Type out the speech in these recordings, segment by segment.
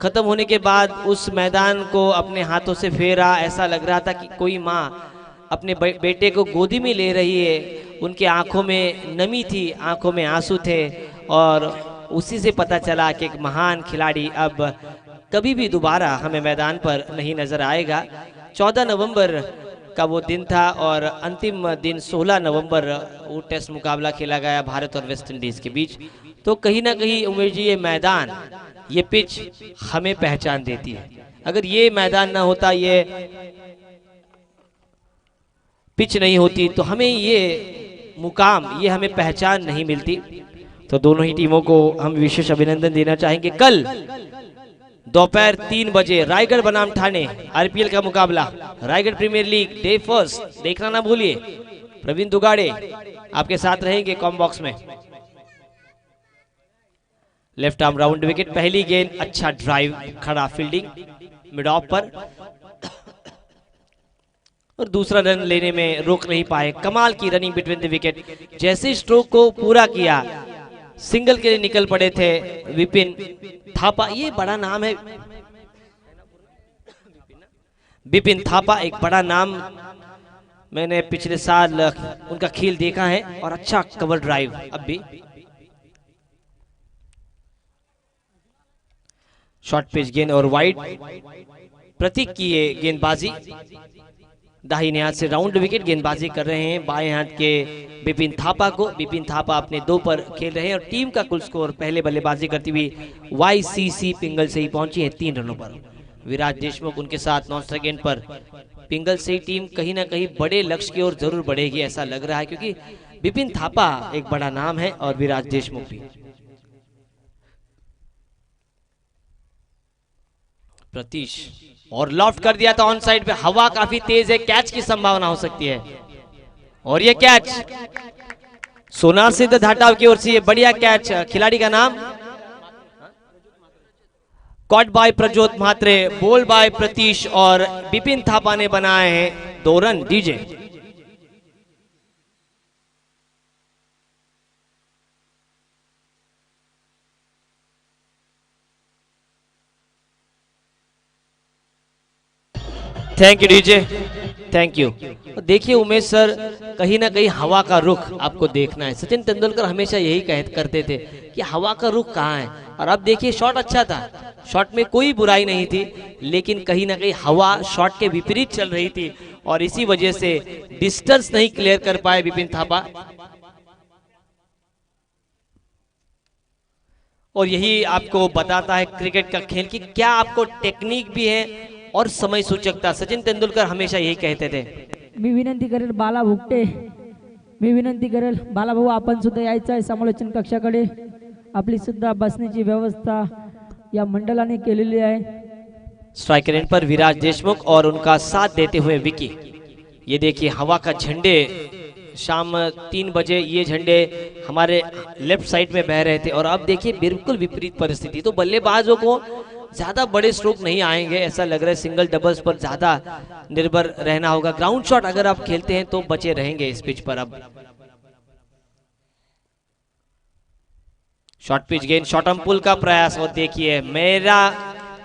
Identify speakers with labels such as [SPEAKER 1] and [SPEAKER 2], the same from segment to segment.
[SPEAKER 1] खत्म होने के बाद उस मैदान को अपने हाथों से फेरा, ऐसा लग रहा था कि कोई माँ अपने बेटे को गोदी में ले रही है। उनके आंखों में नमी थी, आंखों में आंसू थे और उसी से पता चला कि एक महान खिलाड़ी अब कभी भी दोबारा हमें मैदान पर नहीं नजर आएगा। 14 नवंबर का वो दिन था और अंतिम दिन 16 नवंबर वो टेस्ट मुकाबला खेला गया भारत और वेस्ट इंडीज के बीच। तो कहीं ना कहीं उमेश जी, ये मैदान, ये पिच हमें पहचान देती है। अगर ये मैदान ना होता, ये पिच नहीं होती, तो हमें ये मुकाम, ये हमें पहचान नहीं मिलती। तो दोनों ही टीमों को हम विशेष अभिनंदन देना चाहेंगे। कल दोपहर 3 बजे रायगढ़ बनाम ठाणे आरपीएल का मुकाबला, Raigad premier league day first, देखना ना भूलिए। प्रवीण दुगाड़े आपके साथ रहेंगे कॉम बॉक्स में। लेफ्ट आर्म राउंड विकेट, पहली गेंद, अच्छा ड्राइव, खड़ा फील्डिंग मिड ऑफ पर और दूसरा रन लेने में रोक नहीं पाए। कमाल की रनिंग बिटवीन द विकेट, जैसे स्ट्रोक को पूरा किया सिंगल के लिए निकल पड़े थे विपिन थापा। ये बड़ा नाम है, विपिन थापा एक बड़ा नाम, मैंने पिछले साल उनका खेल देखा है और अच्छा कवर ड्राइव। अब भी शॉर्ट पिच गेंद और वाइड, प्रतीक की ये गेंदबाजी, दाहिने हाथ से राउंड विकेट गेंदबाजी कर रहे हैं बाएं हाथ के विपिन थापा को। विपिन थापा अपने 2 पर खेल रहे हैं और टीम का कुल स्कोर पहले बल्लेबाजी करती हुई वाईसीसी पिंगल से ही पहुंची है 3 रनों पर। विराज देशमुख उनके साथ नॉन स्ट्राइक गेंद पर। पिंगल से ही टीम कहीं ना कहीं बड़े लक्ष्य की ओर जरूर बढ़ेगी, ऐसा लग रहा है, क्योंकि विपिन थापा एक बड़ा नाम है और विराज देशमुख भी। प्रतीश और लॉफ्ट कर दिया था ऑन साइड पे, हवा काफी तेज है, कैच की संभावना हो सकती है और ये कैच सोनार सिद्ध धाटाव की ओर से, ये बढ़िया कैच। खिलाड़ी का नाम कॉट बाय प्रज्योत म्हात्रे, बोल बाय प्रतीश और विपिन थापा ने बनाए हैं 2 run. DJ thank you DJ, thank you. देखिए उमेश सर, कहीं ना कहीं हवा का रुख आपको देखना है। सचिन तेंदुलकर हमेशा यही करते थे कि हवा का रुख कहाँ है, और अब देखिए शॉट अच्छा था, शॉट में कोई बुराई नहीं थी, लेकिन कहीं ना कहीं हवा शॉट के विपरीत चल रही थी और इसी वजह से डिस्टेंस नहीं क्लियर कर पाए विपिन थापा। और यही आपको बताता है क्रिकेट का खेल की क्या आपको टेक्निक भी है और समय सूचकता। सचिन तेंदुलकर हमेशा यही कहते थे।
[SPEAKER 2] मी विनंती करेल बाला भुकटे, मी विनंती करेल बाला भाऊ, आपण सुद्धा यायचं आहे समालोचन कक्षाकडे। आपली सुद्धा बसण्याची व्यवस्था या मंडळाने केलेली आहे।
[SPEAKER 1] स्ट्राइकर एंड पर विराज देशमुख और उनका साथ देते हुए विकी। ये देखिए हवा का झंडे, शाम 3 बजे ये झंडे हमारे लेफ्ट साइड में बह रहे थे और अब देखिए बिल्कुल विपरीत परिस्थिति। तो बल्लेबाजों को ज्यादा बड़े स्ट्रोक नहीं आएंगे, ऐसा लग रहा है सिंगल डबल्स पर ज्यादा निर्भर रहना होगा। ग्राउंड शॉट अगर आप खेलते हैं तो बचे रहेंगे इस पिच पर। अब शॉर्ट पिच गेंद, शॉर्ट ऑन पुल का प्रयास और देखिए मेरा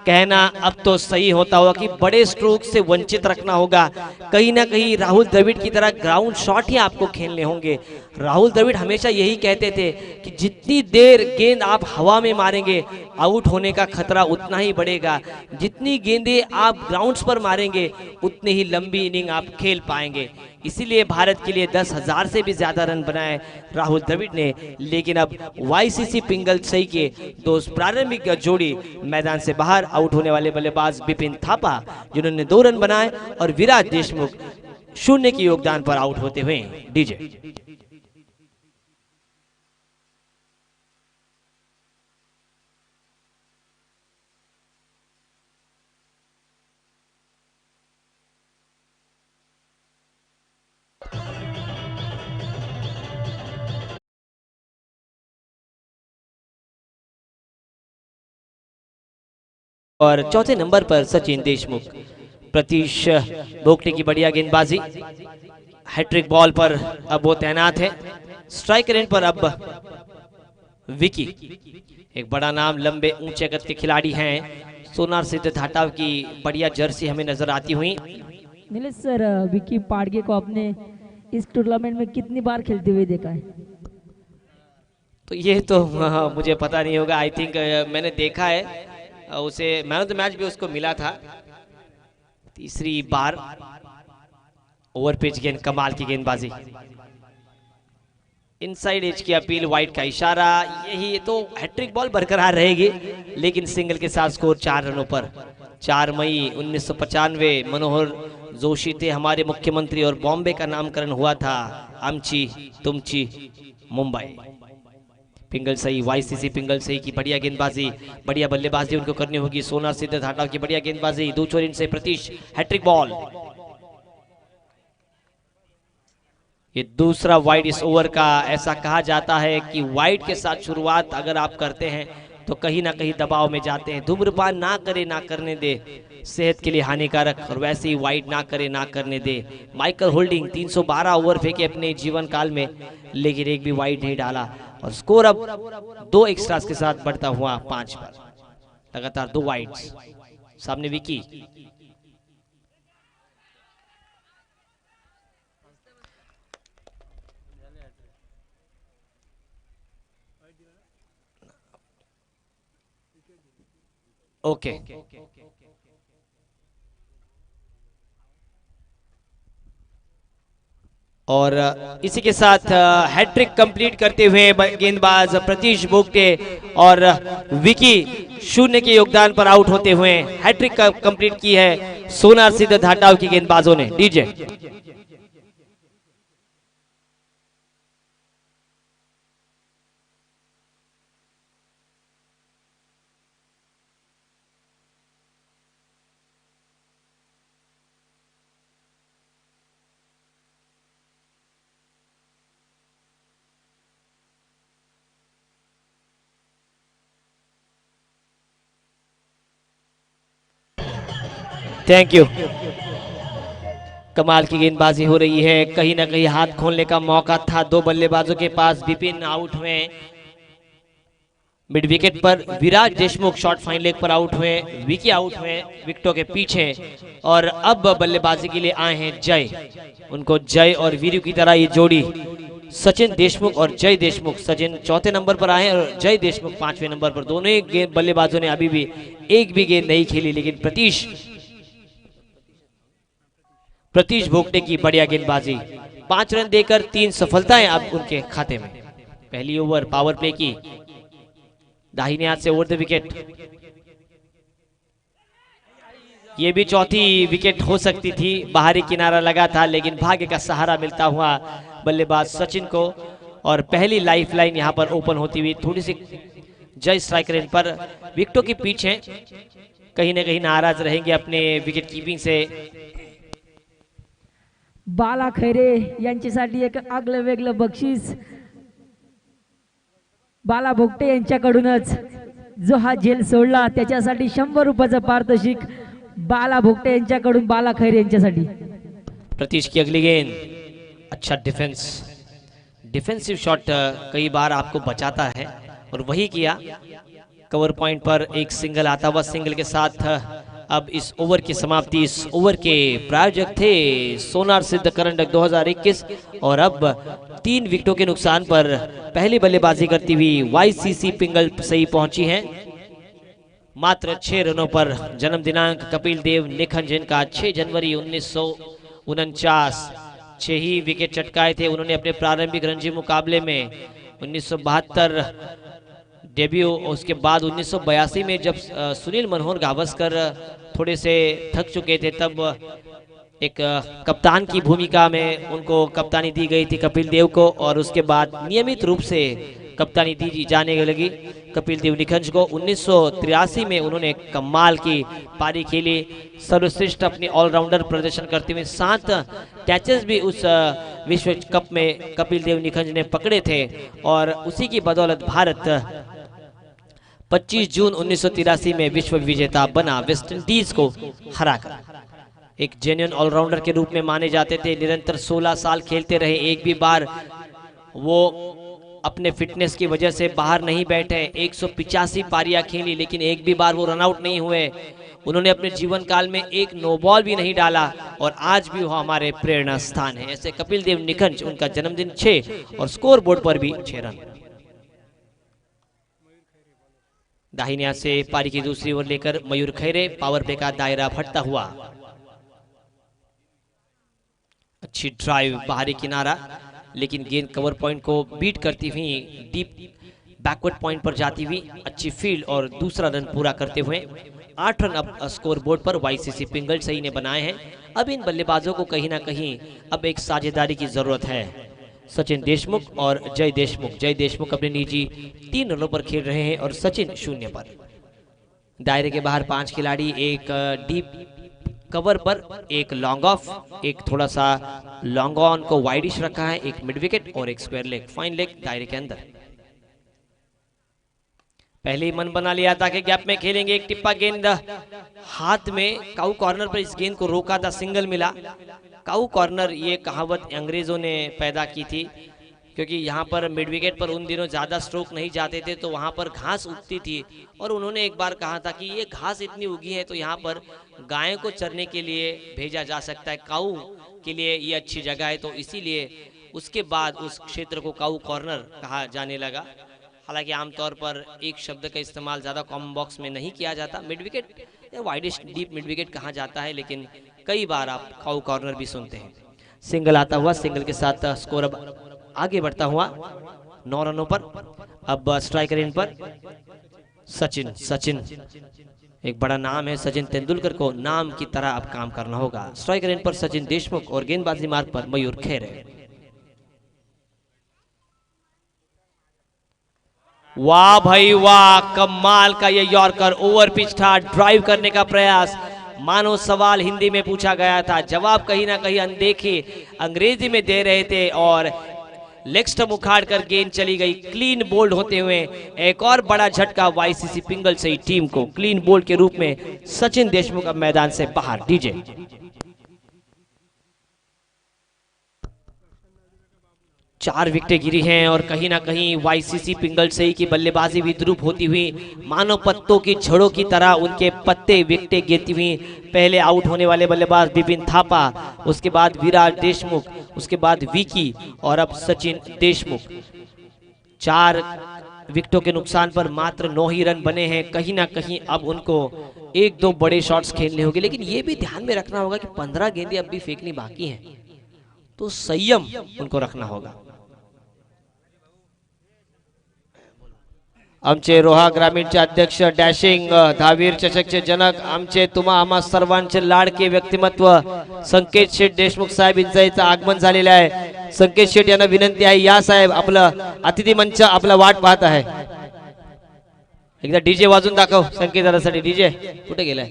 [SPEAKER 1] कहना अब तो सही होता होगा कि बड़े स्ट्रोक से वंचित रखना होगा। कहीं ना कहीं राहुल द्रविड़ की तरह ग्राउंड शॉट ही आपको खेलने होंगे। राहुल द्रविड़ हमेशा यही कहते थे कि जितनी देर गेंद आप हवा में मारेंगे आउट होने का खतरा उतना ही बढ़ेगा, जितनी गेंदें आप ग्राउंड्स पर मारेंगे उतनी ही लंबी इनिंग आप खेल पाएंगे। इसीलिए भारत के लिए 10,000 से भी ज्यादा रन बनाए राहुल द्रविड़ ने। लेकिन अब वाईसीसी पिंगल सही के 2 प्रारंभिक जोड़ी मैदान से बाहर, आउट होने वाले बल्लेबाज विपिन थापा जिन्होंने 2 रन बनाए और विराज देशमुख 0 के योगदान पर आउट होते हुए। डीजे और चौथे नंबर पर सचिन देशमुख। प्रतीश बोगटे की बढ़िया गेंदबाजी, हैट्रिक बॉल पर अब वो तैनात है। स्ट्राइकर एंड पर अब विकी, एक बड़ा नाम, लंबे ऊंचे कद के खिलाड़ी हैं, सोनार सिद्ध धाटाव की बढ़िया जर्सी हमें नजर आती हुई।
[SPEAKER 2] नीलेश सर, विकी पाड़गे को आपने इस टूर्नामेंट में कितनी बार खेलते हुए देखा है?
[SPEAKER 1] तो ये तो मुझे पता नहीं होगा। आई थिंक मैंने देखा है, उसे मैन ऑफ द मैच भी उसको मिला था। तीसरी बार ओवर पिच गेंद, कमाल की गेंदबाजी, इनसाइड एज की अपील, वाइड का इशारा। यही तो हैट्रिक बॉल बरकरार रहेगी, लेकिन सिंगल के साथ स्कोर 4 रनों पर। 4 मई 1995 मनोहर जोशी थे हमारे मुख्यमंत्री और बॉम्बे का नामकरण हुआ था आमची तुमची मुंबई। पिंगल सही, वाईसीसी पिंगल सही की बढ़िया गेंदबाजी, बढ़िया बल्लेबाजी उनको करनी होगी। सोनार सिद्ध धाटाव की बढ़िया गेंदबाजी, दो चोर से प्रतीश, हैट्रिक बॉल। ये दूसरा वाइड इस ओवर का। ऐसा कहा जाता है कि वाइड के साथ शुरुआत अगर आप करते हैं तो कहीं ना कहीं दबाव में जाते हैं। धूम्रपान ना करे, ना करने दे, सेहत के लिए हानिकारक, और वैसे ही वाइड ना करे, ना करने दे। माइकल होल्डिंग 312 ओवर फेंके अपने जीवन काल में, लेकिन एक भी वाइड नहीं डाला, और स्कोर अब 2 एक्स्ट्रास के साथ बढ़ता हुआ 5 पर। लगातार 2 वाइड्स। सामने विकी, ओके। और इसी के साथ हैट्रिक कंप्लीट करते हुए गेंदबाज प्रतीश बोगटे और विकी 0 के योगदान पर आउट होते हुए हैट्रिक कंप्लीट की है सोनार सिद्ध धाटाव की गेंदबाजों ने। DJ thank you. कमाल की गेंदबाजी हो रही है, कहीं ना कहीं हाथ खोलने का मौका था 2 बल्लेबाजों के पास। विपिन आउट हुए मिड विकेट पर, विराज देशमुख शॉर्ट फाइन लेग पर आउट हुए, विकी आउट हुए विकेटों के पीछे, और अब बल्लेबाजी के लिए आए हैं जय। उनको जय और वीरू की तरह ये जोड़ी सचिन देशमुख और जय देशमुख, सचिन 4थे नंबर पर आए और जय देशमुख 5वें नंबर पर। दोनों ही बल्लेबाजों ने अभी भी एक भी गेंद नहीं खेली, लेकिन प्रतीश भोगटे की बढ़िया गेंदबाजी, 5 रन देकर 3 सफलताएं अब उनके खाते में। पहली ओवर पावर प्ले की, दाहिने हाथ से ओवर द विकेट। ये भी चौथी विकेट हो सकती थी, बाहरी किनारा लगा था, लेकिन भाग्य का सहारा मिलता हुआ बल्लेबाज सचिन को, और पहली लाइफलाइन यहां पर ओपन होती हुई। थोड़ी सी जय स्ट्राइक रेंज पर, विकेटों के पीछे, कहीं ना कहीं नाराज रहेंगे अपने विकेट कीपिंग से।
[SPEAKER 2] बाला खैरे यांच्यासाठी एक आगलं वेगळं बक्षीस बाला भोगटे यांच्याकडूनच। जो हा झेल सोडला त्याच्यासाठी 100 रुपयाचं पारितोषिक बाला भोगटे यांच्याकडून बाला खैरे यांच्यासाठी।
[SPEAKER 1] प्रतीश की अगली गेंद, अच्छा डिफेंसिव शॉट कई बार आपको बचाता है, और वही किया। कवर पॉइंट पर एक सिंगल आता हुआ, सिंगल के साथ अब इस ओवर की समाप्ति। इस ओवर के प्रायोजक थे सोनार सिद्ध करंडक 2021, और अब 3 विकेटों के नुकसान पर पहली बल्लेबाजी करती हुई वाईसीसी पिंगल सही पहुंची है। मात्र 6 रनों पर। जन्म दिनांक कपिल देव निखंजन का 6 जनवरी 1949। 6 ही विकेट चटकाए थे उन्होंने अपने प्रारंभिक रणजी मुकाबले में। 1972 डेब्यू, उसके बाद 1982 में जब सुनील मनोहर गावस्कर थोड़े से थक चुके थे, तब एक कप्तान की भूमिका में उनको कप्तानी दी गई थी कपिल देव को, और उसके बाद नियमित रूप से कप्तानी दी जाने लगी कपिल देव निखंज को। 1983 में उन्होंने कमाल की पारी खेली, सर्वश्रेष्ठ अपनी ऑलराउंडर प्रदर्शन करते हुए 7 कैचेस भी उस विश्व कप में कपिल देव निखंज ने पकड़े थे, और उसी की बदौलत भारत 25 जून 1983 में विश्व विजेता बना, वेस्ट इंडीज को हराकर। एक जेन्युइन ऑलराउंडर के रूप में माने जाते थे, निरंतर 16 साल खेलते रहे, एक भी बार वो अपने फिटनेस की वजह से बाहर नहीं बैठे, 185 पारियां खेली लेकिन एक भी बार वो रनआउट नहीं हुए। उन्होंने अपने जीवन काल में एक नो बॉल भी नहीं डाला और आज भी वो हमारे प्रेरणा स्थान है। ऐसे कपिल देव निखंज, उनका जन्मदिन 6 और स्कोर बोर्ड पर भी 6 रन। दाहिने हाथ से पारी की दूसरी ओर लेकर मयूर खैरे, पावर प्ले का दायरा फटता हुआ। अच्छी ड्राइव, बाहरी किनारा, लेकिन गेंद कवर पॉइंट को बीट करती हुई डीप बैकवर्ड पॉइंट पर जाती हुई अच्छी फील्ड और दूसरा रन पूरा करते हुए 8 रन अब स्कोर बोर्ड पर वाईसीसी पिंगल सही ने बनाए हैं। अब इन बल्लेबाजों को कहीं ना कहीं अब एक साझेदारी की जरूरत है। सचिन देशमुख और जय देशमुख। जय देशमुख अपने निजी 3 रनों पर खेल रहे हैं और सचिन 0 पर। दायरे के बाहर 5 खिलाड़ी, एक डीप कवर पर, एक लॉन्ग ऑफ, एक थोड़ा सा लॉन्ग ऑन को वाइडिश रखा है, एक मिड विकेट और एक स्क्वायर लेग, फाइन लेग दायरे के अंदर। पहले ही मन बना लिया था कि गैप में खेलेंगे। एक टिप्पा गेंद हाथ में, काऊ कॉर्नर पर इस गेंद को रोका था, सिंगल मिला। काऊ कॉर्नर ये कहावत अंग्रेजों ने पैदा की थी क्योंकि यहाँ पर मिड विकेट पर उन दिनों ज़्यादा स्ट्रोक नहीं जाते थे तो वहाँ पर घास उगती थी और उन्होंने एक बार कहा था कि ये घास इतनी उगी है तो यहाँ पर गायों को चरने के लिए भेजा जा सकता है, काऊ के लिए ये अच्छी जगह है, तो इसीलिए उसके बाद उस क्षेत्र को काऊ कॉर्नर कहा जाने लगा। हालांकि आमतौर पर एक शब्द का इस्तेमाल ज़्यादा कॉमन बॉक्स में नहीं किया जाता। मिड विकेट या वाइडिश डीप मिड विकेट कहा जाता है, लेकिन कई बार आप काऊ कॉर्नर भी सुनते हैं। सिंगल आता हुआ, सिंगल के साथ स्कोर अब आगे बढ़ता हुआ 9 रनों पर। अब स्ट्राइकर इन पर सचिन। सचिन एक बड़ा नाम है, सचिन तेंदुलकर को नाम की तरह अब काम करना होगा। स्ट्राइकर इन पर सचिन देशमुख और गेंदबाजी मार्ग पर मयूर खैरे। वाह भाई वाह, कमाल का ये यॉर्कर, ओवर पिच था, ड्राइव करने का प्रयास। मानो सवाल हिंदी में पूछा गया था, जवाब कहीं ना कहीं अनदेखे अंग्रेजी में दे रहे थे और लेग स्टंप उखाड़ कर गेंद चली गई। क्लीन बोल्ड होते हुए एक और बड़ा झटका वाईसीसी पिंगल सही टीम को। क्लीन बोल्ड के रूप में सचिन देशमुख अब मैदान से बाहर। डीजे 4 विकेटें गिरी हैं और कहीं ना कहीं वाईसीसी पिंगल सही की बल्लेबाजी विद्रूप होती हुई मानो पत्तों की झड़ों की तरह उनके पत्ते विकेटें गिरती हुई। पहले आउट होने वाले बल्लेबाज बिपिन थापा, उसके बाद विराट देशमुख, उसके बाद विकी और अब सचिन देशमुख। 4 विकेटों के नुकसान पर मात्र 9 ही रन बने हैं। कहीं ना कहीं अब उनको 1-2 बड़े शॉट्स खेलने होंगे, लेकिन ये भी ध्यान में रखना होगा कि 15 गेंदें अब भी फेंकनी बाकी हैं, तो संयम उनको रखना होगा। आमचे रोहा ग्रामीणचे अध्यक्ष डॅशिंग धावीर चषकचे जनक, आमचे तुम्हा आम्हा सर्वांचे लाडके व्यक्तिमत्व संकेत शेठ देशमुख साहेब यांचं आगमन झालेले आहे। संकेत शेठ यांना विनंती आहे, या साहेब, आपलं अतिथी मंच आपला वाट पाहत आहे। एकदा डीजे वाजून दाखव संकेत दादासाठी। डीजे कुठे गेलाय?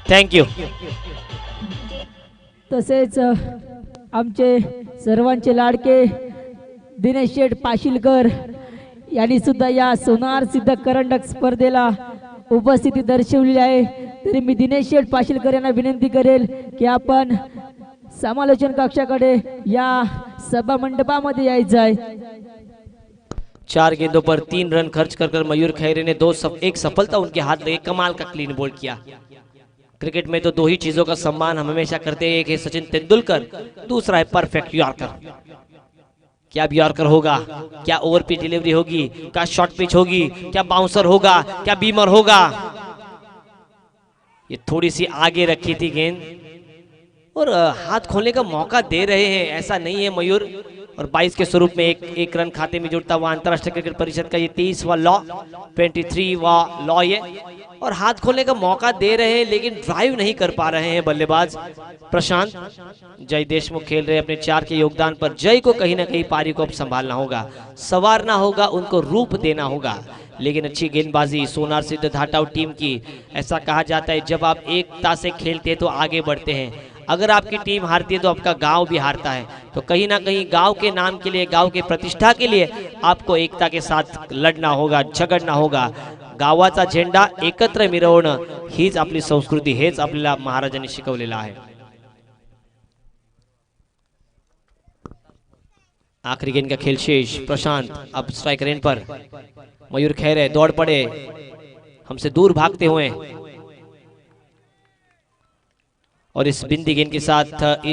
[SPEAKER 1] थँक्यू।
[SPEAKER 2] तसेच आमचे सर्वांचे लाडके दिनेश शेठ पाशीलकर यांनी सुद्धा या सोनार सिद्ध करंडक स्पर्धेला उपस्थिती दर्शवली आहे। तरी मी दिनेश शेठ पाशीलकर यांना विनंती करेल की आपण समालोचन कक्षाकडे या सभा मंडपामध्ये यायचं आहे।
[SPEAKER 1] 4 गेंदों पर 3 रन खर्च कर मयूर खैरे ने एक सफलता उनके हाथ लगे। कमाल का क्लीन बोल्ड किया। क्रिकेट में तो 2 ही चीजों का सम्मान हम हमेशा करते हैं, एक है सचिन तेंदुलकर, दूसरा है परफेक्ट यॉर्कर। क्या यॉर्कर होगा? क्या ओवर पिच डिलीवरी होगी? क्या शॉर्ट पिच होगी? क्या बाउंसर होगा? क्या बीमर होगा? ये थोड़ी सी आगे रखी थी गेंद और हाथ खोलने का मौका दे रहे हैं, ऐसा नहीं है मयूर। और 22 के स्वरूप में एक रन खाते में जुड़ता हुआ अंतरराष्ट्रीय क्रिकेट परिषद का ये 23वां लॉ, 23वां लॉ ये, और हाथ खोलने का मौका दे रहे हैं लेकिन ड्राइव नहीं कर पा रहे हैं बल्लेबाज प्रशांत। जय देशमुख खेल रहे हैं अपने 4 के योगदान पर। जय को कहीं ना कहीं पारी को अब संभालना होगा, संवारना होगा, उनको रूप देना होगा। लेकिन अच्छी गेंदबाजी सोनार सिद्ध धाटाव टीम की। ऐसा कहा जाता है जब आप एकता से खेलते हैं तो आगे बढ़ते हैं, अगर आपकी टीम हारती है तो आपका गांव भी हारता है। तो कहीं ना कहीं गांव के नाम के लिए, गांव के प्रतिष्ठा के लिए आपको एकता के साथ लड़ना होगा, झगड़ना होगा। गावाचा झेंडा एकत्र मिरवणं हीच आपली संस्कृती, हेच आपल्याला महाराजांनी शिकवलेलं आहे. आखिरी गेंद का खेल शेष. प्रशांत अब स्ट्राइक रेंज पर. मयूर खैरे दौड़ पड़े, हमसे दूर भागते हुए, और इस बिंदी गेंद के साथ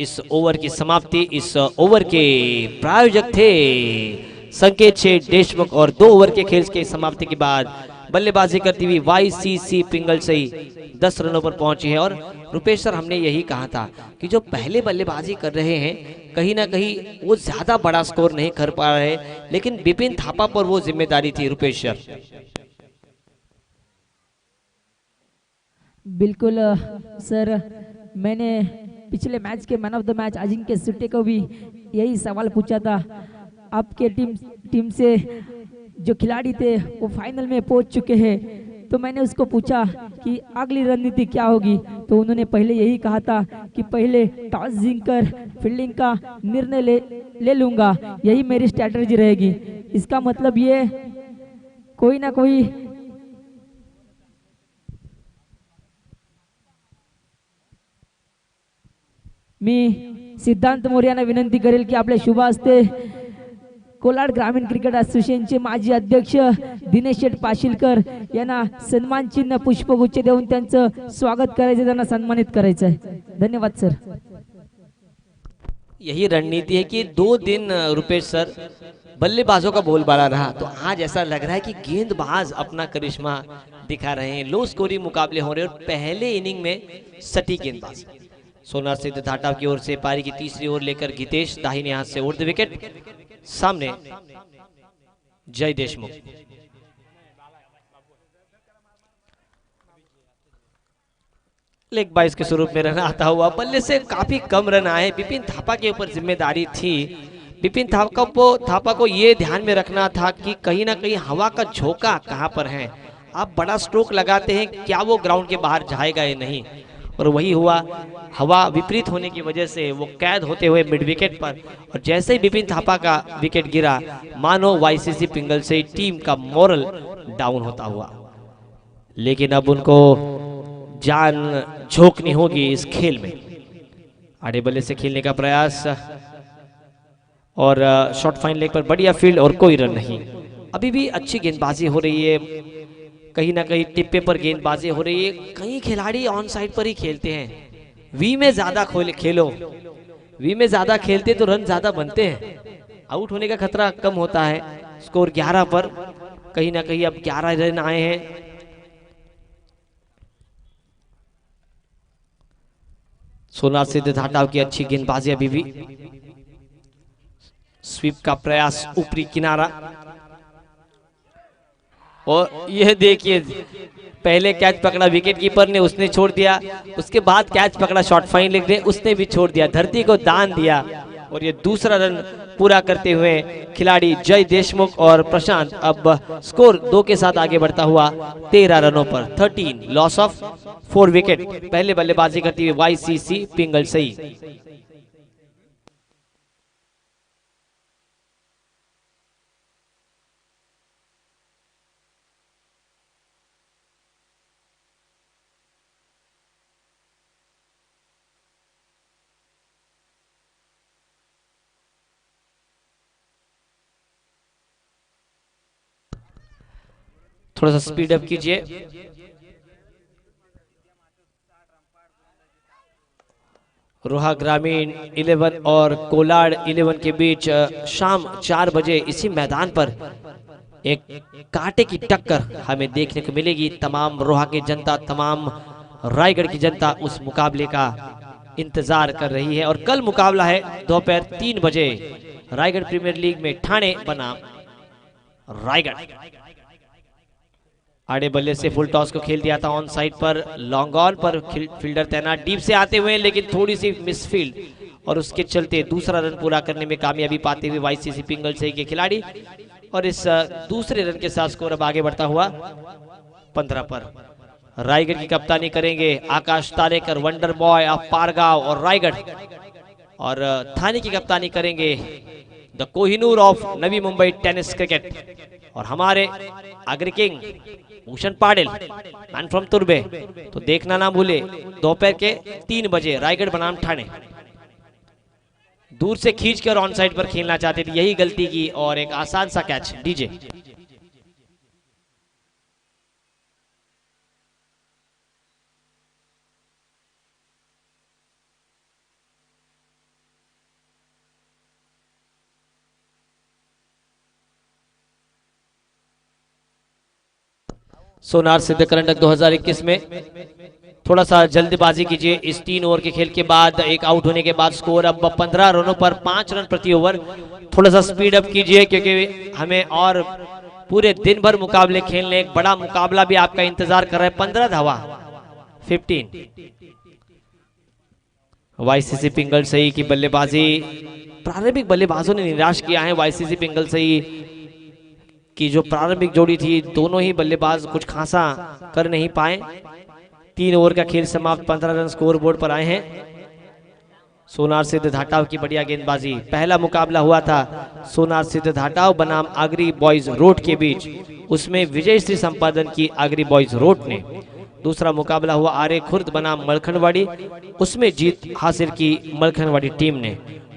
[SPEAKER 1] इस ओवर की समाप्ति. इस ओवर के प्रायोजक थे संकेत शेठ देशमुख, और 2 ओवर के खेल के समाप्ति के बाद बल्लेबाजी करती हुई वाईसीसी पिंगल सही 10 रनों पर पहुंची है. और रुपेश सर, हमने यही कहा था कि जो पहले बल्लेबाजी कर रहे हैं कहीं ना कहीं वो ज्यादा बड़ा स्कोर नहीं कर पा रहे, लेकिन बिपिन थापा पर वो जिम्मेदारी थी. रुपेश सर.
[SPEAKER 2] बिल्कुल सर, मैंने पिछले मैच के man of the match Ajinkya सुट्टे को भी यही सवाल पूछा था. आपके टीम से जो खिलाड़ी थे वो फाइनल में पहुंच चुके हैं, तो मैंने उसको पूछा कि अगली रणनीति क्या होगी, तो उन्होंने पहले यही कहा था कि पहले टॉस जीतकर फील्डिंग का निर्णय ले लूंगा, यही मेरी स्ट्रैटेजी रहेगी. इसका मतलब ये कोई ना कोई मी सिद्धांत मोरे यांना विनंती करेल की आपल्या शुभ हस्ते कोलाड ग्रामीण क्रिकेट असोसिएशनचे माजी अध्यक्ष दिनेश शेठ पाशीलकर यांना सन्मान चिन्ह पुष्पगुच्छ देऊन त्यांचं स्वागत करायचं, त्यांना सन्मानित करायचं आहे. धन्यवाद सर.
[SPEAKER 1] यही रणनीति है कि 2 दिन रुपेश सर बल्लेबाजों का बोलबाला रहा, तो आज ऐसा लग रहा है कि गेंदबाज अपना करिश्मा दिखा रहे हैं. लो स्कोरिंग मुकाबले हो रहे हैं और पहले इनिंग में सटीक गेंदबाज. सोनार सिद्ध धाटाव की ओर से पारी की तीसरी ओवर लेकर गीतेश दाहिने हाथ से उर्ध विकेट. सामने जय देशमुख. लेग बाइस के स्वरूप में रन आता हुआ, बल्ले से काफी कम रन आए. बिपिन थापा के ऊपर जिम्मेदारी थी. बिपिन थापा को ये ध्यान में रखना था कि कहीं ना कहीं हवा का झोंका कहां पर है. आप बड़ा स्ट्रोक लगाते हैं, क्या वो ग्राउंड के बाहर जाएगा या नहीं, और वही हुआ. हवा विपरीत होने की वजह से वो कैद होते हुए मिड विकेट पर, और जैसे ही बिपिन थापा का विकेट गिरा, मानो वाईसीसी पिंगल से टीम का मोरल डाउन होता हुआ. लेकिन अब उनको जान झोंकनी होगी इस खेल में. आड़े बल्ले से खेलने का प्रयास, और शॉर्ट फाइन लेग पर बढ़िया फील्ड और कोई रन नहीं. अभी भी अच्छी गेंदबाजी हो रही है, कहीं ना कहीं टिप्पे पर गेंदबाजी हो रही है. कई खिलाड़ी ऑन साइड पर ही खेलते हैं. वी में ज्यादा खेलो, वी में ज्यादा खेलते तो रन ज्यादा बनते हैं, आउट होने का खतरा कम होता है. स्कोर 11 पर, कहीं ना कहीं अब 11 रन आए हैं. सोनार सिद्ध धाटाव की अच्छी गेंदबाजी. अभी भी स्वीप का प्रयास, ऊपरी किनारा, और यह देखिए पहले कैच पकड़ा विकेट कीपर ने, उसने छोड़ दिया. उसके बाद कैच पकड़ा शॉर्ट फाइन लेग ने, उसने भी छोड़ दिया. धरती को दान दिया, और ये दूसरा रन पूरा करते हुए खिलाड़ी जय देशमुख और प्रशांत अब स्कोर 2 के साथ आगे बढ़ता हुआ 13 रनों पर. 13 लॉस ऑफ 4 विकेट. पहले बल्लेबाजी करती हुई वाईसीसी पिंगल सही. थोड़ा सा स्पीड अप कीजिए. रोहा ग्रामीण 11 और कोलाड 11 के बीच शाम 4 बजे इसी मैदान पर एक कांटे की टक्कर हमें देखने को मिलेगी. तमाम रोहा की जनता, तमाम रायगढ़ की जनता उस मुकाबले का इंतजार कर रही है. और कल मुकाबला है दोपहर 3 बजे रायगढ़ प्रीमियर लीग में ठाणे बनाम रायगढ़. आड़े बल्ले से फुल टॉस को खेल दिया था ऑन साइड पर. लॉन्ग ऑन पर फील्डर तैनात डीप से आते हुए, लेकिन थोड़ी सी मिस फील्ड, और उसके चलते दूसरा रन पूरा करने में कामयाबी पाते हुए वाईसीसी पिंगल सही के खिलाड़ी. और इस दूसरे रन के साथ स्कोर अब आगे बढ़ता हुआ 15 पर. रायगढ़ की कप्तानी करेंगे Akash Tarekar, wonder boy of Pargaon और रायगढ़. और थाने की कप्तानी करेंगे the Kohinoor of Navi Mumbai tennis cricket. और हमारे Agri king Bhushan Patil man from Turbe, तो देखना ना भूले दोपहर के 3 बजे रायगढ़ बनाम ठाणे। दूर से खींच कर ऑन साइड पर खेलना चाहते थे, यही गलती की और एक आसान सा कैच। डीजे सोनार सिद्ध करंडक 2021 में थोड़ा सा जल्दबाजी कीजिए। इस 3 ओवर के खेल के बाद एक आउट होने के बाद स्कोर अब 15 रनों पर 5 रन प्रति ओवर। थोड़ा सा स्पीड अप कीजिए क्योंकि हमें और पूरे दिन भर मुकाबले खेलने, एक बड़ा मुकाबला भी आपका इंतजार कर रहा है। 15 धावा 15। वाईसीसी पिंगल सही की बल्लेबाजी, प्रारंभिक बल्लेबाजों ने निराश किया है। वाईसीसी पिंगल सही की जो प्रारंभिक जोड़ी थी, दोनों ही बल्लेबाज कुछ खासा कर नहीं पाए। 3 ओवर का खेल समाप्त, 15 रन स्कोर बोर्ड पर आए हैं। सोनार सिद्ध धाटाव की बढ़िया गेंदबाजी। पहला मुकाबला हुआ था सोनार सिद्ध धाटाव बनाम आगरी बॉयज रोड के बीच, उसमें विजय श्री संपादन की आगरी बॉयज रोड ने। दूसरा मुकाबला हुआ आर्य खुर्द बनाम मलखनवाड़ी, उसमें जीत हासिल की मलखनवाड़ी टीम ने।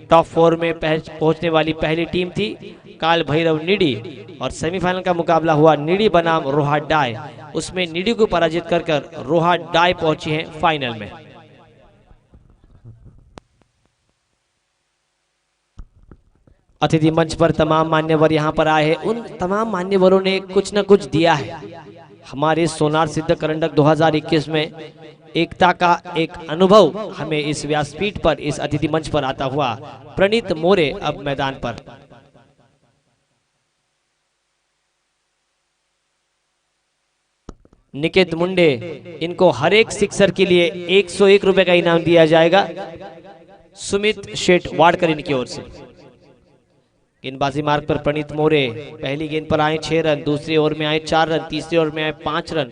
[SPEAKER 1] टॉप 4 में पहुंचने वाली पहली टीम थी काल भैरव निडी, और सेमीफाइनल का मुकाबला हुआ निडी बनाम रोहा डाय, उसमें निडी को पराजित कर रोहा डाय पहुंची है फाइनल में। अतिथि मंच पर तमाम मान्यवर यहां पर आए हैं। उन तमाम मान्यवरों ने कुछ न कुछ दिया है हमारे सोनार सिद्ध करंडक 2021 में। एकता का एक अनुभव हमें इस व्यासपीठ पर, इस अतिथि मंच पर आता हुआ। प्रणीत मोरे अब मैदान पर। निकेत मुंडे, इनको हर एक सिक्सर के लिए 101 रुपए का इनाम दिया जाएगा। सुमित शेठ वाडकर इनकी ओर से। गेंदबाजी मार्ग पर प्रणीत मोरे, पहली गेंद पर आए 6 रन, दूसरी ओवर में आए 4 रन, तीसरी ओवर में आए 5 रन।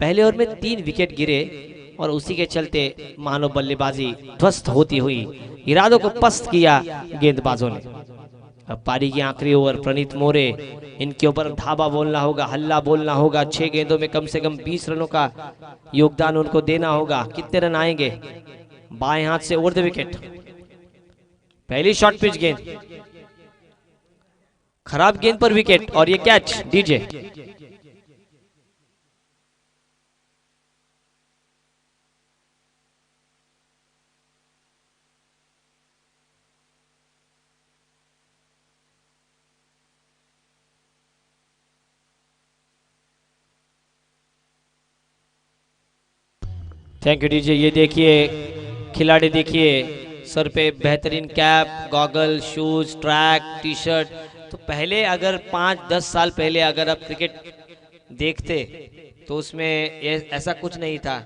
[SPEAKER 1] पहले ओवर में 3 विकेट गिरे और उसी के चलते मानो बल्लेबाजी ध्वस्त होती हुई, इरादों को पस्त किया गेंदबाजों ने। अब पारी की आखिरी ओवर, प्रणीत मोरे, इनके ऊपर धाबा बोलना होगा, हल्ला बोलना होगा। 6 गेंदों में कम से कम 20 रनों का योगदान उनको देना होगा। कितने रन आएंगे? बाएं हाथ से ओवर द विकेट, पहली शॉर्ट पिच गेंद, खराब गेंद पर विकेट और ये catch. DJ thank you DJ. ये देखिए खिलाड़ी, देखिए सर पे बेहतरीन cap, goggle, shoes, track, T shirt. तो पहले अगर 5-10 साल पहले अगर आप क्रिकेट देखते तो उसमें ऐसा कुछ नहीं था।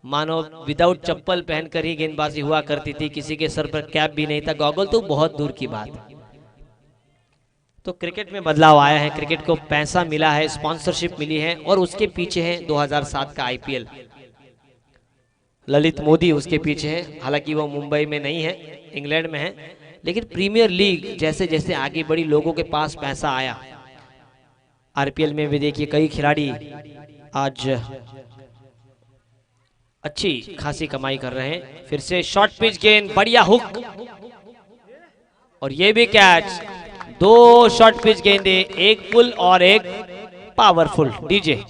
[SPEAKER 1] मानो विदाउट चप्पल पहनकर ही गेंदबाजी हुआ करती थी, किसी के सर पर कैप भी नहीं था, गॉगल तो बहुत दूर की बात। तो क्रिकेट में बदलाव आया है, क्रिकेट को पैसा मिला है, स्पॉन्सरशिप मिली है, और उसके पीछे है 2007 का आईपीएल। ललित मोदी उसके पीछे है, हालांकि वो मुंबई में नहीं है, इंग्लैंड में है। लेकिन प्रीमियर लीग जैसे जैसे आगे बढ़ी, लोगों के पास पैसा आया। आरपीएल में भी देखिए कई खिलाड़ी आज अच्छी खासी कमाई कर रहे हैं। फिर से शॉर्ट पिच गेंद, बढ़िया हुक, और ये भी कैच। 2 शॉर्ट पिच गेंदे, एक पुल और एक पावरफुल। डीजे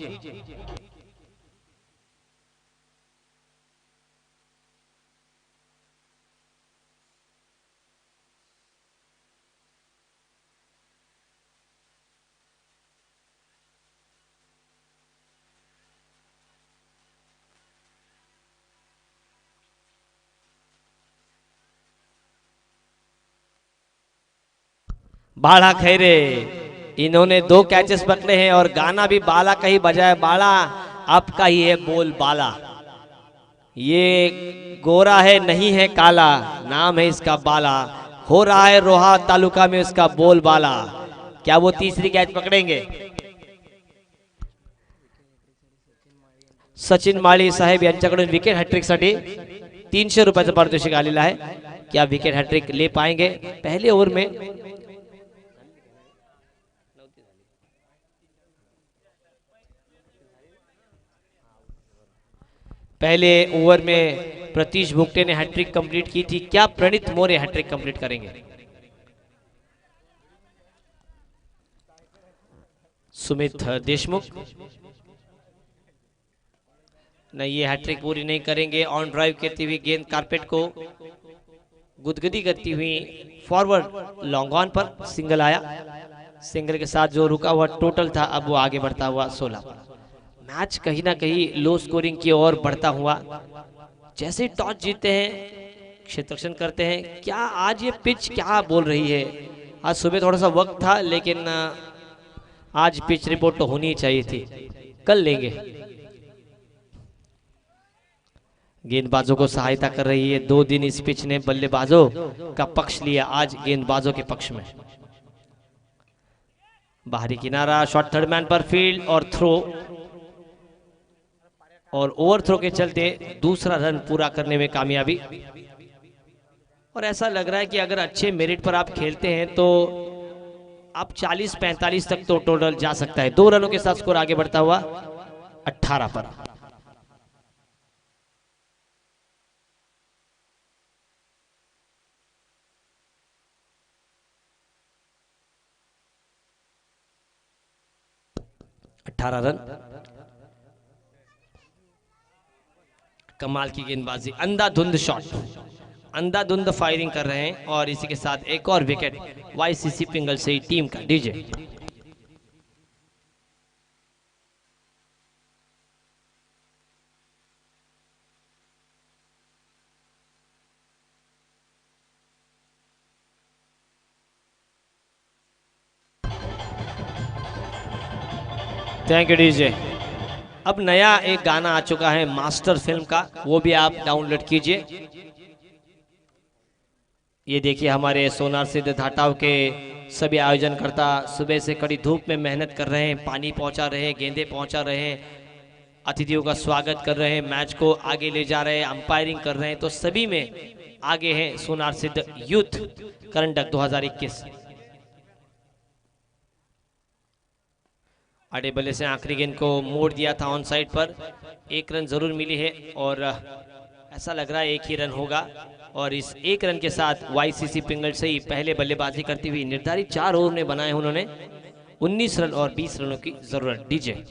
[SPEAKER 1] बाड़ा खैरे, इन्होंने 2 कैचेस पकड़े हैं और गाना भी बाला का ही बजाया। बाला आपका ही है बोल बाला, ये गोरा है नहीं है काला, नाम है इसका बाला, हो रहा है रोहा तालुका में उसका बोल बाला। क्या वो तीसरी कैच पकड़ेंगे? सचिन माळी साहेब यांच्याकडून विकेट हॅट्रिक साठी 300 रुपयाचं पारितोषिक आलेलं आहे। क्या विकेट हॅट्रिक ले पाएंगे? पहले ओवर में पहले ओवर में प्रतीश भुगटे ने हैट्रिक कंप्लीट की थी, क्या प्रणीत मौर्य हैट्रिक कंप्लीट करेंगे? सुमित देशमुख नहीं, ये हैट्रिक पूरी नहीं करेंगे। ऑन ड्राइव करती हुई गेंद कारपेट को गुदगुदी करती हुई फॉरवर्ड लॉन्ग ऑन पर सिंगल आया। सिंगल के साथ जो रुका हुआ टोटल था अब वो आगे बढ़ता हुआ 16। मैच कहीं ना कहीं लो स्कोरिंग की ओर बढ़ता हुआ। जैसे टॉस जीतते हैं क्षेत्ररक्षण करते हैं। क्या आज ये पिच क्या बोल रही है? आज सुबह थोड़ा सा वक्त था लेकिन आज पिच रिपोर्ट तो होनी ही चाहिए थी, कल लेंगे। गेंदबाजों को सहायता कर रही है। 2 दिन इस पिच ने बल्लेबाजों का पक्ष लिया, आज गेंदबाजों के पक्ष में। बाहरी किनारा, शॉट थर्ड मैन पर फील्ड और थ्रो, और ओवर थ्रो के चलते दूसरा रन पूरा करने में कामयाबी। और ऐसा लग रहा है कि अगर अच्छे मेरिट पर आप खेलते हैं तो आप 40-45 तक तो टोटल जा सकता है। 2 रनों के साथ स्कोर आगे बढ़ता हुआ 18 पर। रन। कमाल की गेंदबाजी, अंधाधुंध शॉट, अंधाधुंध फायरिंग कर रहे हैं। और इसी के साथ एक और विकेट वाईसीसी पिंगल से ही टीम का। DJ thank you DJ. अब नया एक गाना आ चुका है मास्टर फिल्म का, वो भी आप डाउनलोड कीजिए। ये देखिए हमारे सोनार सिद्ध धाटाव के सभी आयोजनकर्ता सुबह से कड़ी धूप में मेहनत कर रहे हैं, पानी पहुंचा रहे हैं, गेंदे पहुंचा रहे हैं, अतिथियों का स्वागत कर रहे हैं, मैच को आगे ले जा रहे हैं, अंपायरिंग कर रहे हैं। तो सभी में आगे हैं सोनार सिद्ध यूथ करंडक 2021। आड़े बल्ले से आखिरी गेंद को मोड़ दिया था ऑन साइड पर। 1 रन जरूर मिली है और ऐसा लग रहा है 1 ही रन होगा। और इस 1 रन के साथ वाईसीसी पिंगल से ही पहले बल्लेबाजी करती हुई निर्धारित 4 ओवर में बनाए उन्होंने 19 रन और 20 रनों की जरूरत। DJ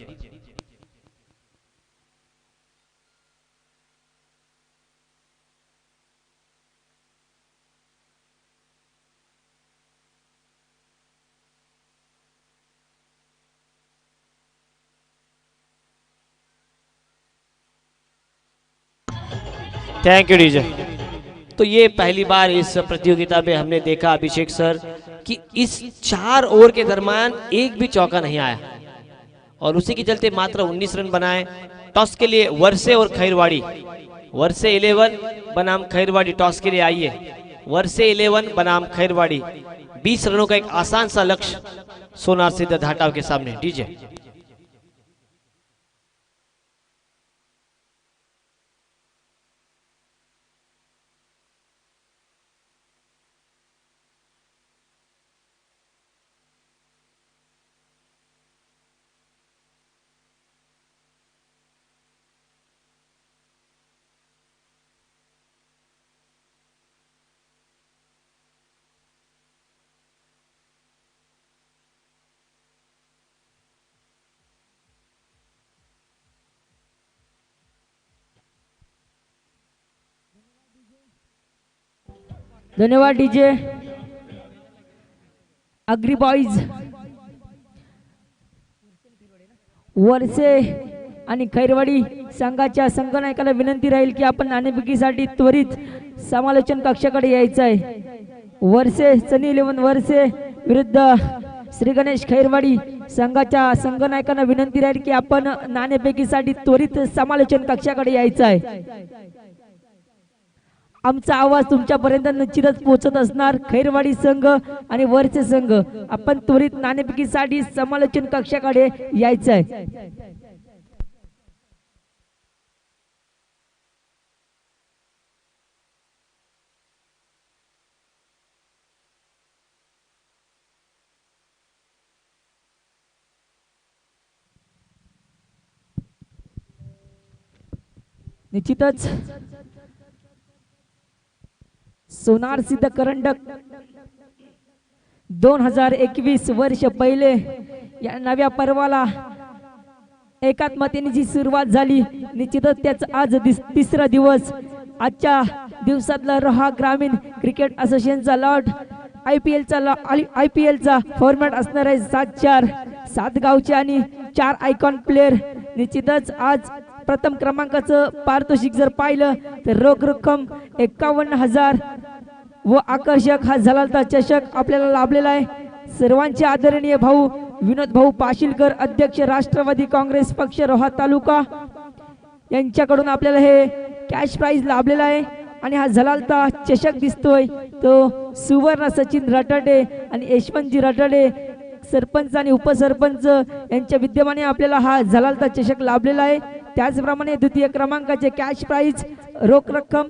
[SPEAKER 1] thank you DJ. तो ये पहली बार इस प्रतियोगिता में हमने देखा अभिषेक सर कि इस 4 ओवर के दरमियान एक भी चौका नहीं आया और उसी के चलते मात्र 19 रन बनाए। टॉस के लिए वर्षे और खैरवाड़ी, वर्षे 11 बनाम खैरवाड़ी टॉस के लिए आई है। वर्षे 11 बनाम खैरवाड़ी, 20 रनों का एक आसान सा लक्ष्य सोनार सिद्ध धाटाव के सामने। डीजे
[SPEAKER 2] धन्यवाद डीजे। अग्री बॉईज वर्षे आणि खैरवाडी संघाच्या संघनायकाला विनंती राहील की आपण नाणेफेकीसाठी त्वरित समालोचन कक्षाकडे यायचं आहे। वर्षे सनी 11 वर्षे विरुद्ध श्री गणेश खैरवाडी संघाच्या संघनायकांना विनंती राहील की आपण नाणेफेकीसाठी त्वरित समालोचन कक्षाकडे यायचं आहे। आमचा आवाज तुमच्यापर्यंत निश्चितच पोहोचत असणार। खैरवाडी संघ आणि वर्षे संघ आपण त्वरित नाणेफेकीसाठी समालोचन कक्षाकडे यायचं आहे। निश्चितच सोनार सिद्ध करंडक 2021 वर्ष पहिले या नव्या पर्वाला एकात्मतेने जी सुरुवात झाली, निश्चितच त्याचा आज तिसरा दिवस. आजच्या दिवसातला रोहा ग्रामीण क्रिकेट असोसिएशनचा लॉट IPL चा फॉर्मॅट असणार आहे 7-4. 7 गावचे आणि 4 आयकॉन प्लेयर. निश्चितच आज प्रथम क्रमांकाचं पारितोषिक जर पाहिलं तर रोख रक्कम 51,000 व आकर्षक हा झलालता चषक आपल्याला लाभलेला आहे. सर्वांचे आदरणीय भाऊ विनोद भाऊ पाशीलकर, अध्यक्ष राष्ट्रवादी काँग्रेस पक्ष रोहा तालुका, यांच्याकडून आपल्याला हे कॅश प्राइज लाभलेला आहे. आणि हा झलालता चषक दिसतोय तो सुवर्ण सचिन रटाडे आणि यशवंतजी रटाडे सरपंच आणि उपसरपंच यांच्या विद्यमाने आपल्याला हा झलालता चषक लाभलेला आहे. त्याचप्रमाणे द्वितीय क्रमांकाचे कॅश प्राइज रोख रक्कम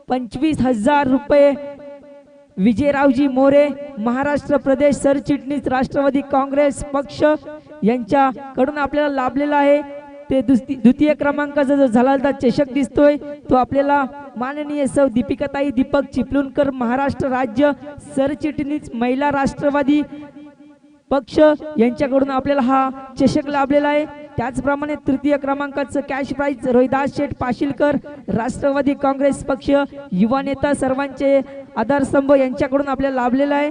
[SPEAKER 2] 25,000 रुपये विजयरावजी मोरे, महाराष्ट्र प्रदेश सरचिटणीस राष्ट्रवादी काँग्रेस पक्ष यांच्याकडून आपल्याला लाभलेला आहे. ते द्वितीय क्रमांकाचा जो झलालता चषक दिसतोय तो आपल्याला माननीय सौ दीपिकाताई दीपक चिपळूणकर, महाराष्ट्र राज्य सरचिटणीस महिला राष्ट्रवादी पक्ष यांच्याकडून आपल्याला हा चषक लाभलेला आहे. त्याचप्रमाणे तृतीय क्रमांकाचं कॅश प्राइज रोहिदास शेठ पाशीलकर, राष्ट्रवादी काँग्रेस पक्ष युवा नेता, सर्वांचे आधारस्तंभ यांच्याकडून आपल्याला लाभलेला आहे.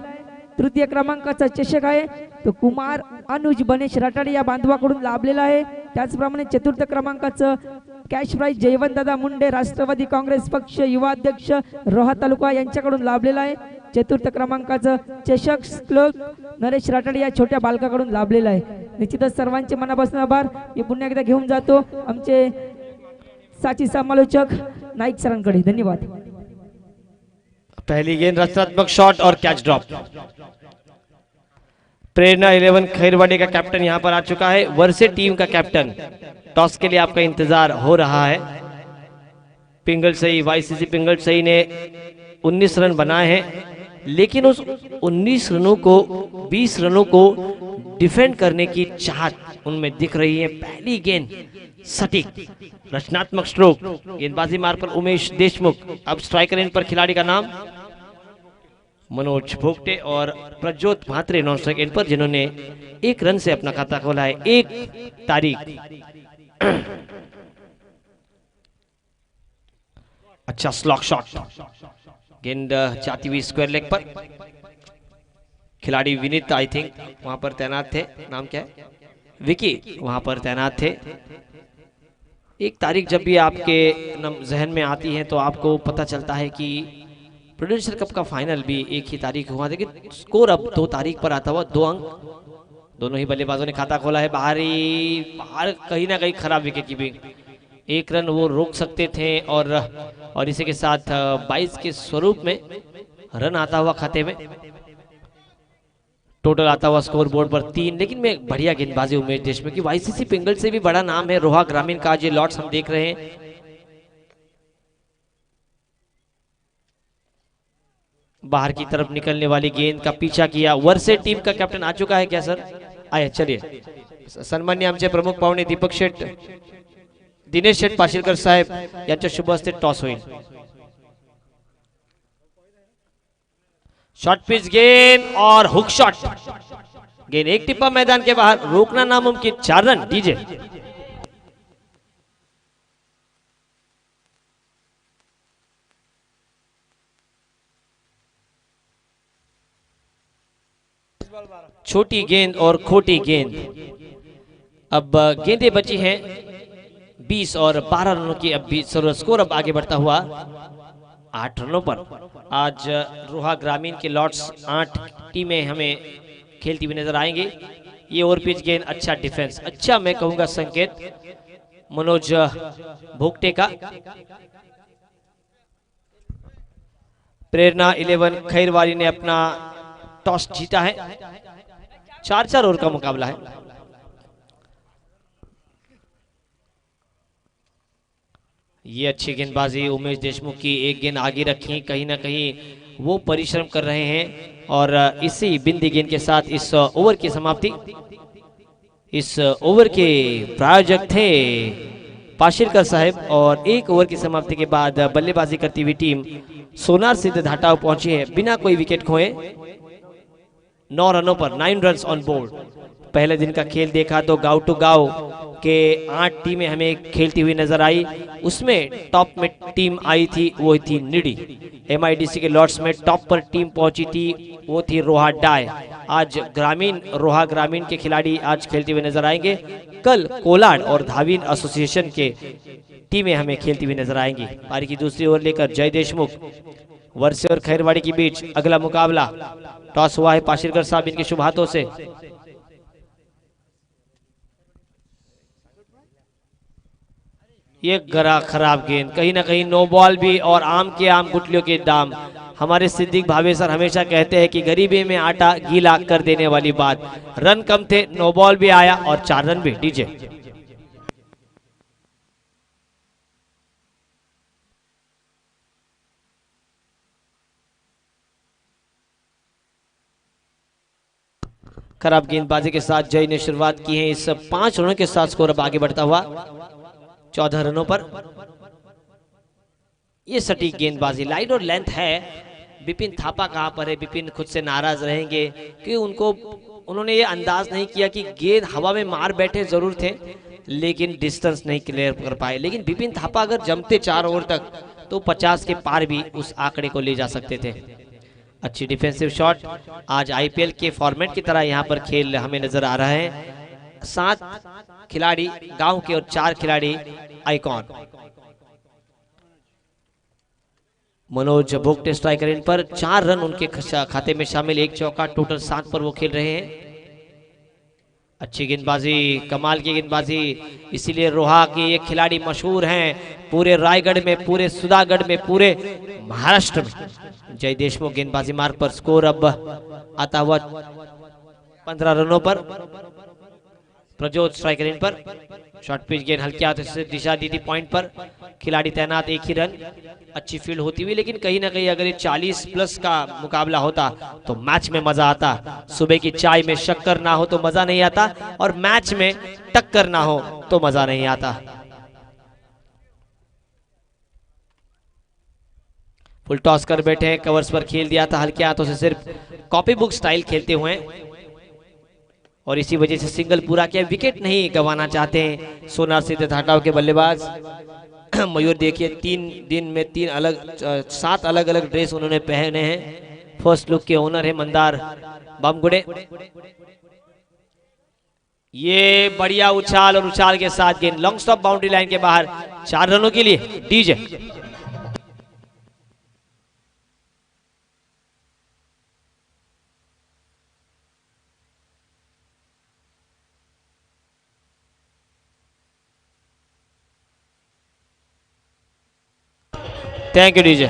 [SPEAKER 2] तृतीय क्रमांकाचा चषक आहे तो कुमार अनुज बनेश रटाडे या बांधवाकडून लाभलेला आहे. त्याचप्रमाणे चतुर्थ क्रमांकाचं कॅश प्राइज जयवंतदादा मुंडे, राष्ट्रवादी काँग्रेस पक्ष युवा अध्यक्ष रोहा तालुका यांच्याकडून लाभलेला आहे. चतुर्थ क्रमांकाचं चषक श्लोक नरेश राटाडे या छोट्या बालकाकडून लाभलेला आहे. निश्चितच सर्वांचे मनापासून आभार. मी पुन्हा एकदा घेऊन जातो आमचे साची समालोचक नाईक सरांकडे. धन्यवाद.
[SPEAKER 1] पहली गेंद रचनात्मक शॉट और कैच ड्रॉप. प्रेरणा 11 खैरवाड़ी का कैप्टन यहां पर आ चुका है. वर्से टीम का कैप्टन. टॉस के लिए आपका इंतजार हो रहा है. पिंगल सही, YCC पिंगल सही ने 19 रन बनाए हैं, लेकिन उस 19 रनों को 20 रनों को डिफेंड करने की चाहत उनमें दिख रही है. पहली गेंद सटीक रचनात्मक स्ट्रोक, गेंदबाजी मार्ग पर उमेश देशमुख. अब स्ट्राइकर एंड पर खिलाड़ी का नाम मनोज भोगटे और Prajyot Mhatre non strike and पर, जिन्होंने 1 रन से अपना खाता खोला है. 1 तारीख. अच्छा स्लॉक शॉट, गेंद जाती हुई स्क्वायर लेग पर. खिलाड़ी विनीत आई थिंक वहां पर तैनात थे. नाम क्या है? विकी वहां पर तैनात थे. 1 तारीख जब भी आपके जहन में आती है तो आपको पता चलता है कि प्रूडेंशियल कप का फाइनल भी 1 ही तारीख हुआ. लेकिन स्कोर अब 2 तारीख पर आता हुआ. 2 अंक दोनों ही बल्लेबाजों ने खाता खोला है. बाहर कहीं ना कहीं खराब विकेट कीपिंग. 1 रन वो रोक सकते थे और इसी के साथ 22 के स्वरूप में रन आता हुआ खाते में. टोटल आता हुआ स्कोर बोर्ड पर 3. लेकिन में बढ़िया गेंदबाजी उमेश देशमुख की. YCC पिंगल से भी बड़ा नाम है रोहा ग्रामीण का. ये लॉट्स हम देख रहे हैं. बाहर की तरफ निकलने वाली गेंद का पीछा किया. वर्से टीम का कैप्टन आ चुका है क्या सर? आए चलिए. सन्मान्य आमचे प्रमुख पाहुणे दीपक शेठ, दिनेश शेठ पाशीलकर साहेब यांच्या शुभ हस्ते टॉस होईल. शॉर्ट पिच गेंद और हुक शॉट. गेंद 1 टिप्पा मैदान के बाहर. रोकना नामुमकिन. 4 रन. डीजे छोटी गेंद और खोटी गेंद. अब गेंदें बची हैं 20 और 12 रनों की. अब भी स्कोर अब आगे बढ़ता हुआ 8 रनों पर. आज रोहा ग्रामीण के लॉट्स 8 टीमें हमें खेलती हुई नजर आएंगी. ये ओवर पिच गेंद. अच्छा डिफेंस, अच्छा मैं कहूंगा संकेत मनोज भोगटे का. प्रेरणा 11 खैरवाड़ी ने अपना टॉस जीता है. 4-4 ओवर का मुकाबला है. ये अच्छी गेंदबाजी उमेश देशमुख की. 1 गेंद आगे रखी. कहीं ना कहीं वो परिश्रम कर रहे हैं और इसी बिंदी गेंद के साथ इस ओवर की समाप्ति. इस ओवर के प्रायोजक थे पाशिलकर साहब। और एक ओवर की समाप्ति के बाद बल्लेबाजी करती हुई टीम सोनार सिद्ध धाटाव पहुंची है बिना कोई विकेट खोए 9 रनों पर, 9 रन्स ऑन बोर्ड। पहले दिन का खेल देखा तो गांव टू गांव के 8 टीमें हमें खेलती हुई नजर आई। उसमें टॉप में टीम आई थी वो थी निडी। MIDC के लॉर्ड्स में टॉप पर टीम पहुंची थी वो थी रोहा डाय। आज ग्रामीण रोहा ग्रामीण के खिलाड़ी आज खेलते हुए नजर आएंगे। कल कोलाड और धावीन एसोसिएशन के टीमें हमें खेलती हुई नजर आएंगी। पारी की दूसरी ओवर लेकर जय देशमुख वर्षे और खैरवाड़ी के बीच अगला मुकाबला। टॉस हुआ है पाशिलकर साहब इनके शुभ हाथों से। ये गरा खराब गेंद, कहीं ना कहीं नो बॉल भी और आम के आम गुटलियों के दाम। हमारे सिद्दीक भावे सर हमेशा कहते हैं कि गरीबी में आटा गीला कर देने वाली बात। रन कम थे, नो बॉल भी आया और 4 रन भी। डीजे खराब गेंदबाजी के साथ जय ने शुरुआत की है। इस 5 रनों के साथ स्कोर अब आगे बढ़ता हुआ 14 रनों पर। ये सटीक गेंदबाजी, लाइन और लेंथ है। विपिन थापा कहां पर है? विपिन खुद से नाराज रहेंगे कि उन्होंने ये अंदाज नहीं किया कि गेंद हवा में मार बैठे जरूर थे लेकिन डिस्टेंस नहीं क्लियर कर पाए। लेकिन विपिन थापा अगर जमते 4 ओवर तक तो 50 के पार भी उस आंकड़े को ले जा सकते थे। अच्छी डिफेंसिव शॉट। आज IPL के फॉर्मेट की तरह यहाँ पर खेल हमें नजर आ रहा है। 7 खिलाड़ी गांव के और 4 खिलाड़ी आइकॉन। मनोज भोगटे स्ट्राइकर इन पर 4 रन उनके खाते में शामिल, 1 चौका, टोटल 7 पर वो खेल रहे हैं। अच्छी गेंदबाजी, कमाल की गेंदबाजी। इसीलिए रोहा के ये खिलाड़ी मशहूर हैं पूरे रायगढ़ में, पूरे सुधागढ़ में, पूरे महाराष्ट्र में। जय देशमुख गेंदबाजी मार्ग पर। स्कोर अब आता हुआ 15 रनों पर। प्रजोत स्ट्राइकर इन पर। शॉर्ट पिच गेंद हल्के हाथ से दिशा दी थी पॉइंट पर। खिलाड़ी तैनात, 1 ही रन। अच्छी फील्ड होती हुई, लेकिन कहीं ना कहीं अगर ये 40 प्लस का मुकाबला होता तो मैच में मजा आता। सुबह की चाय में शक्कर ना हो तो मजा नहीं आता और मैच में टक्कर ना हो तो मजा नहीं आता। फुल टॉस कर बैठे हैं, कवर्स पर खेल दिया था हल्के हाथों से, सिर्फ कॉपी बुक स्टाइल खेलते हुए और इसी वजह से सिंगल पूरा किया। विकेट नहीं गंवाना चाहते हैं सोनार सिद्ध धाटाव के बल्लेबाज। मयूर देखिए 3 दिन में 7 अलग अलग ड्रेस उन्होंने पहने हैं। फर्स्ट लुक के ओनर है मंदार बामगुड़े। ये बढ़िया उछाल और उछाल के साथ गेंद लॉन्ग स्टॉप बाउंड्री लाइन के बाहर 4 रनों के लिए। DJ thank you DJ.